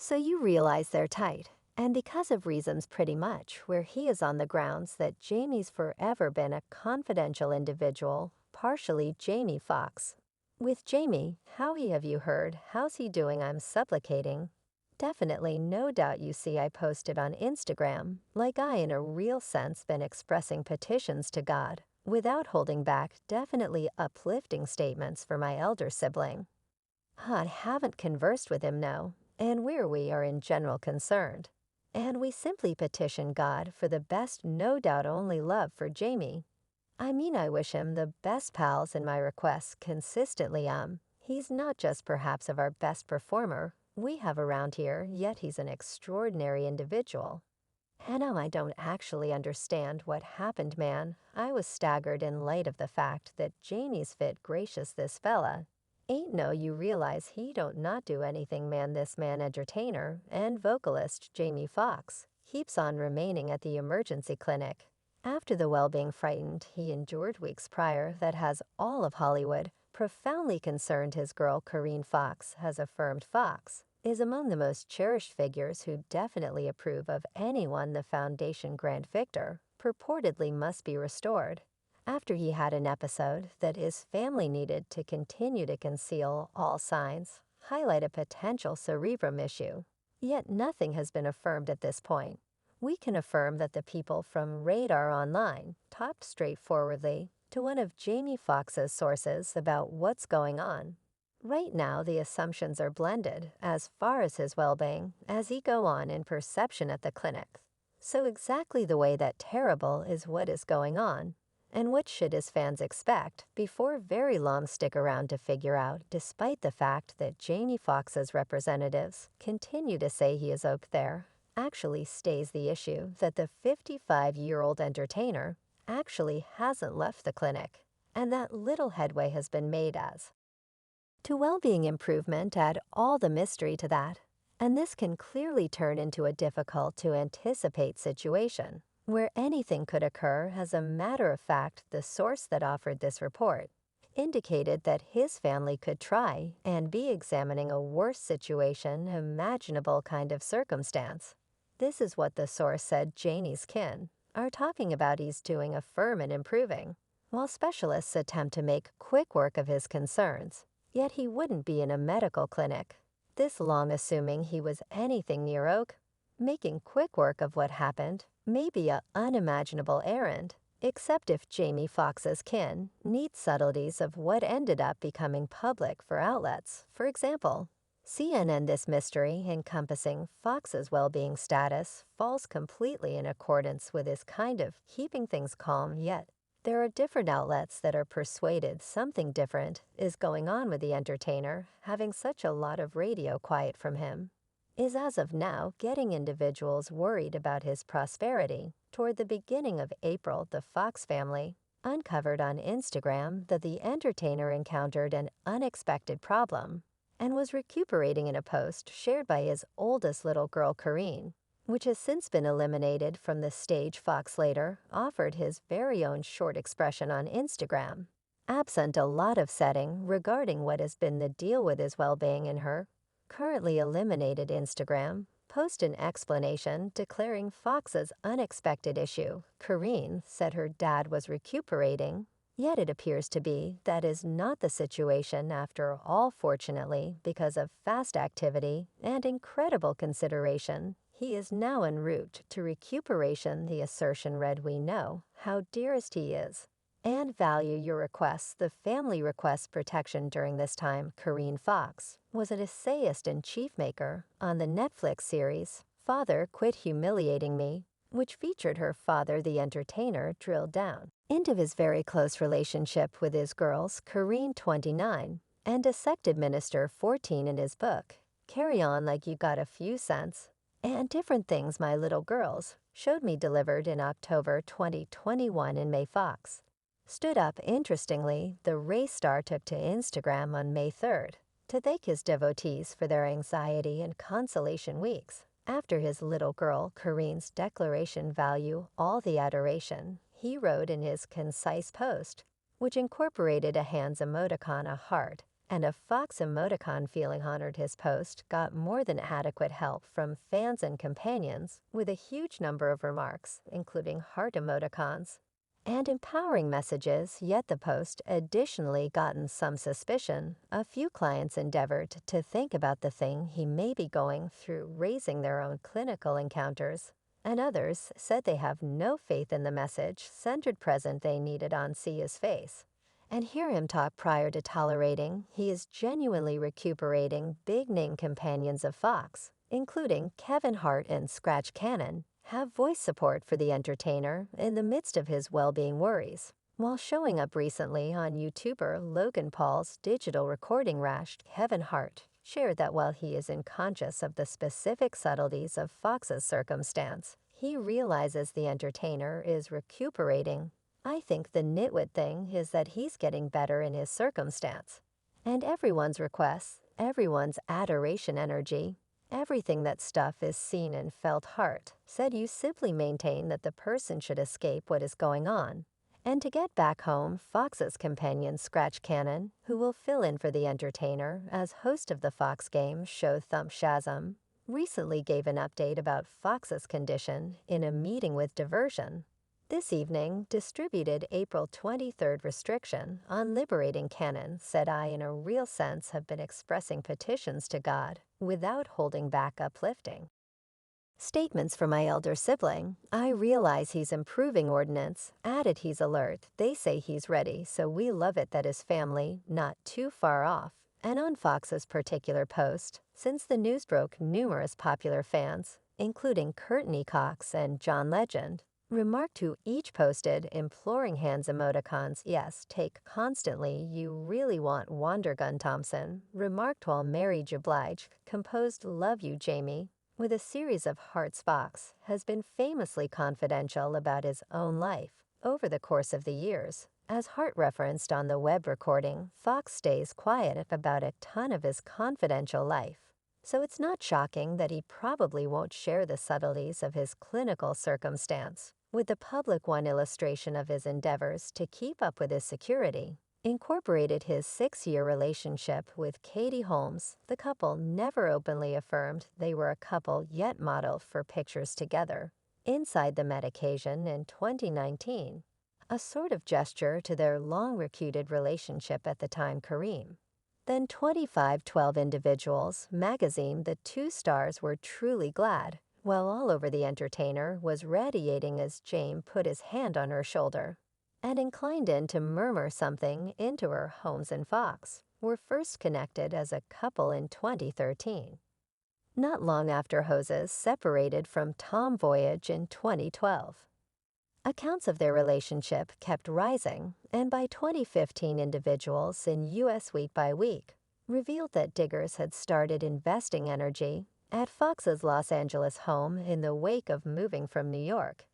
So you realize they're tight. And because of reasons pretty much where he is on the grounds that Jamie's forever been a confidential individual, partially Jamie Foxx. With Jamie, howie have you heard? How's he doing? I'm supplicating. Definitely, no doubt you see I posted on Instagram, like I in a real sense been expressing petitions to God, without holding back definitely uplifting statements for my elder sibling. I haven't conversed with him no, and we are in general concerned. And we simply petition God for the best no doubt only love for Jamie. I mean I wish him the best pals in my requests consistently he's not just perhaps of our best performer we have around here, yet he's an extraordinary individual. And I don't actually understand what happened, man. I was staggered in light of the fact that Jamie's fit gracious this fella. Ain't no you realize he don't not do anything man this man entertainer and vocalist Jamie Foxx keeps on remaining at the emergency clinic. After the well-being frightened he endured weeks prior that has all of Hollywood profoundly concerned his girl Corinne Foxx has affirmed Fox is among the most cherished figures who definitely approve of anyone the Foundation Grand Victor purportedly must be restored. After he had an episode that his family needed to continue to conceal all signs, highlight a potential cerebrum issue. Yet nothing has been affirmed at this point. We can affirm that the people from Radar Online talked straightforwardly to one of Jamie Foxx's sources about what's going on. Right now, the assumptions are blended as far as his well-being as he go on in perception at the clinic. So exactly the way that terrible is what is going on, and what should his fans expect before very long stick around to figure out, despite the fact that Jamie Foxx's representatives continue to say he is ok there, actually stays the issue that the 55-year-old entertainer actually hasn't left the clinic, and that little headway has been made as to well-being improvement add all the mystery to that, and this can clearly turn into a difficult to anticipate situation, where anything could occur. As a matter of fact, the source that offered this report indicated that his family could try and be examining a worse situation imaginable kind of circumstance. This is what the source said Janie's kin are talking about he's doing affirm and improving, while specialists attempt to make quick work of his concerns. Yet he wouldn't be in a medical clinic, this long assuming he was anything near Oak. Making quick work of what happened may be a unimaginable errand, except if Jamie Foxx's kin needs subtleties of what ended up becoming public for outlets. For example, CNN. This mystery encompassing Fox's well-being status falls completely in accordance with his kind of keeping things calm, yet there are different outlets that are persuaded something different is going on with the entertainer having such a lot of radio quiet from him is as of now getting individuals worried about his prosperity. Toward the beginning of April, the Fox family uncovered on Instagram that the entertainer encountered an unexpected problem and was recuperating in a post shared by his oldest little girl Corinne, which has since been eliminated from the stage. Fox later offered his very own short expression on Instagram, absent a lot of setting regarding what has been the deal with his well-being in her currently eliminated Instagram post an explanation declaring Fox's unexpected issue. Corinne said her dad was recuperating, yet it appears to be that is not the situation after all. Fortunately, because of fast activity and incredible consideration, he is now en route to recuperation. The assertion read, "We know how dearest he is and value your requests." The family requests protection during this time. Corinne Foxx was an essayist and chief maker on the Netflix series Father Quit Humiliating Me, which featured her father, the entertainer, drilled down into his very close relationship with his girls, Corinne 29, and dissected Minister 14 in his book, Carry On Like You Got a Few Cents, and Different Things My Little Girls Showed Me, delivered in October 2021 in May. Fox stood up. Interestingly, the race star took to Instagram on May 3rd to thank his devotees for their anxiety and consolation weeks after his little girl Corinne's declaration. Value all the adoration, he wrote in his concise post, which incorporated a hands emoticon, a heart, And a Fox emoticon feeling honored his post got more than adequate help from fans and companions, with a huge number of remarks, including heart emoticons and empowering messages, yet the post additionally gotten some suspicion. A few clients endeavored to think about the thing he may be going through, raising their own clinical encounters, and others said they have no faith in the message centered present they needed on see his face. And hear him talk prior to tolerating he is genuinely recuperating big-name companions of Fox, including Kevin Hart and Scratch Cannon, have voice support for the entertainer in the midst of his well-being worries. While showing up recently on YouTuber Logan Paul's digital recording rash, Kevin Hart shared that while he is unconscious of the specific subtleties of Fox's circumstance, he realizes the entertainer is recuperating. I think the nitwit thing is that he's getting better in his circumstance. And everyone's requests, everyone's adoration energy, everything that stuff is seen and felt Hart said you simply maintain that the person should escape what is going on. And to get back home, Fox's companion Scratch Cannon, who will fill in for the entertainer as host of the Fox Games show Thump Shazam, recently gave an update about Fox's condition in a meeting with Diversion. This evening, distributed April 23rd restriction on liberating Cannon said I in a real sense have been expressing petitions to God without holding back uplifting statements from my elder sibling. I realize he's improving ordinance, added he's alert, they say he's ready, so we love it that his family not too far off. And on Fox's particular post, since the news broke, numerous popular fans, including Courtney Cox and John Legend, remarked who each posted imploring hands emoticons. Yes, take constantly, you really want Wandergun Thompson, remarked while Mary J. Blige composed Love You Jamie, with a series of hearts. Fox has been famously confidential about his own life over the course of the years. As Hart referenced on the web recording, Fox stays quiet about a ton of his confidential life. So it's not shocking that he probably won't share the subtleties of his clinical circumstance with the public. One illustration of his endeavors to keep up with his security incorporated his 6-year relationship with Katie Holmes. The couple never openly affirmed they were a couple, yet modeled for pictures together inside the medication in 2019, a sort of gesture to their long-reputed relationship at the time. Kareem. Then 2512 Individuals magazine, the two stars were truly glad, while all over the entertainer was radiating as James put his hand on her shoulder and inclined in to murmur something into her. Holmes and Fox were first connected as a couple in 2013, not long after Hoses separated from Tom Voyage in 2012. Accounts of their relationship kept rising, and by 2015 Individuals in U.S. Week by Week revealed that Diggers had started investing energy at Fox's Los Angeles home in the wake of moving from New York